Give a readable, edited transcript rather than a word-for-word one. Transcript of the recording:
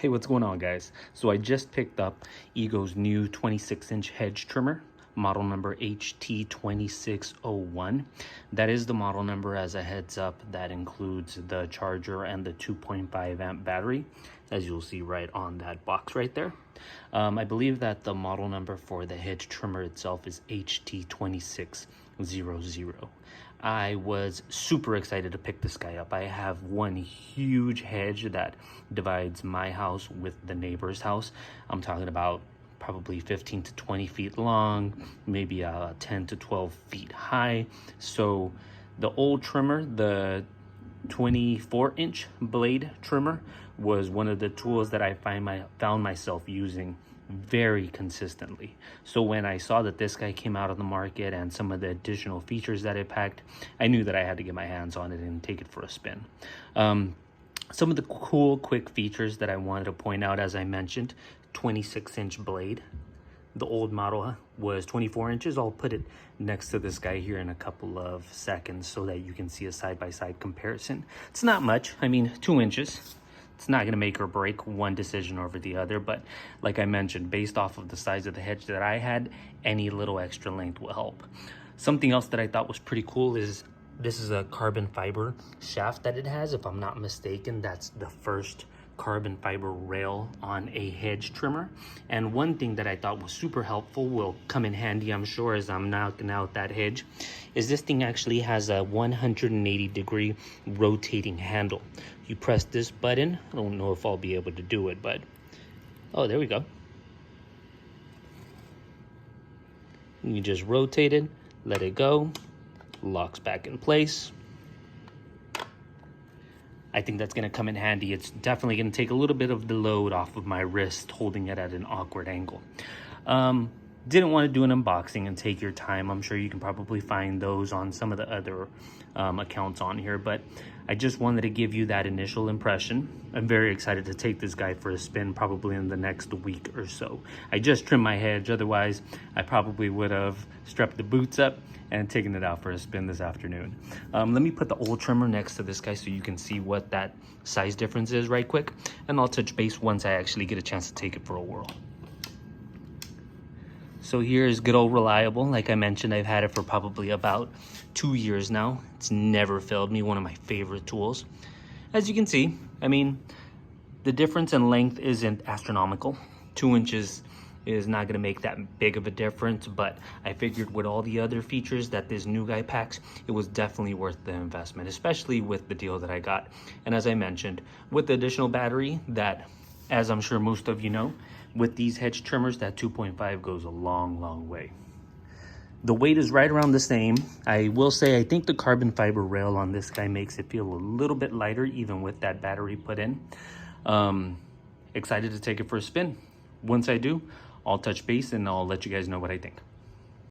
Hey, what's going on, guys? So I just picked up Ego's new 26-inch hedge trimmer, model number HT2601. That is the model number. As a heads up, that includes the charger and the 2.5 amp battery, as you'll see right on that box right there. I believe that the model number for the hedge trimmer itself is HT2600. I was super excited to pick this guy up. I have one huge hedge that divides my house with the neighbor's house. I'm talking about probably 15 to 20 feet long, maybe 10 to 12 feet high. So the old trimmer, the 24-inch blade trimmer, was one of the tools that I found myself using very consistently. So when I saw that this guy came out on the market and some of the additional features that it packed, I knew that I had to get my hands on it and take it for a spin. Some of the cool quick features that I wanted to point out, as I mentioned, 26-inch blade. The old model was 24 inches. I'll put it next to this guy here in a couple of seconds so that you can see a side-by-side comparison. It's not much. I mean, 2 inches. It's not going to make or break one decision over the other, but like I mentioned, based off of the size of the hedge that I had, any little extra length will help. Something else that I thought was pretty cool is this is a carbon fiber shaft that it has. If I'm not mistaken, that's the first carbon fiber rail on a hedge trimmer. And one thing that I thought was super helpful, will come in handy, I'm sure, as I'm knocking out that hedge, is this thing actually has a 180-degree rotating handle. You press this button, I don't know if I'll be able to do it, but oh, there we go. You just rotate it, let it go, locks back in place. I think that's going to come in handy. It's definitely going to take a little bit of the load off of my wrist holding it at an awkward angle. Didn't want to do an unboxing and take your time. I'm sure you can probably find those on some of the other accounts on here, but I just wanted to give you that initial impression. I'm very excited to take this guy for a spin probably in the next week or so. I just trimmed my hedge. Otherwise, I probably would have strapped the boots up and taken it out for a spin this afternoon. Let me put the old trimmer next to this guy so you can see what that size difference is right quick, and I'll touch base once I actually get a chance to take it for a whirl. So here's good old reliable. Like I mentioned, I've had it for probably about 2 years now. It's never failed me, one of my favorite tools. As you can see, I mean, the difference in length isn't astronomical. 2 inches is not gonna make that big of a difference, but I figured with all the other features that this new guy packs, it was definitely worth the investment, especially with the deal that I got. And as I mentioned, with the additional battery that, as I'm sure most of you know, with these hedge trimmers, that 2.5 goes a long way. The weight is right around the same. I will say, I think the carbon fiber rail on this guy makes it feel a little bit lighter, even with that battery put in. Excited to take it for a spin. Once I do, I'll touch base and I'll let you guys know what I think.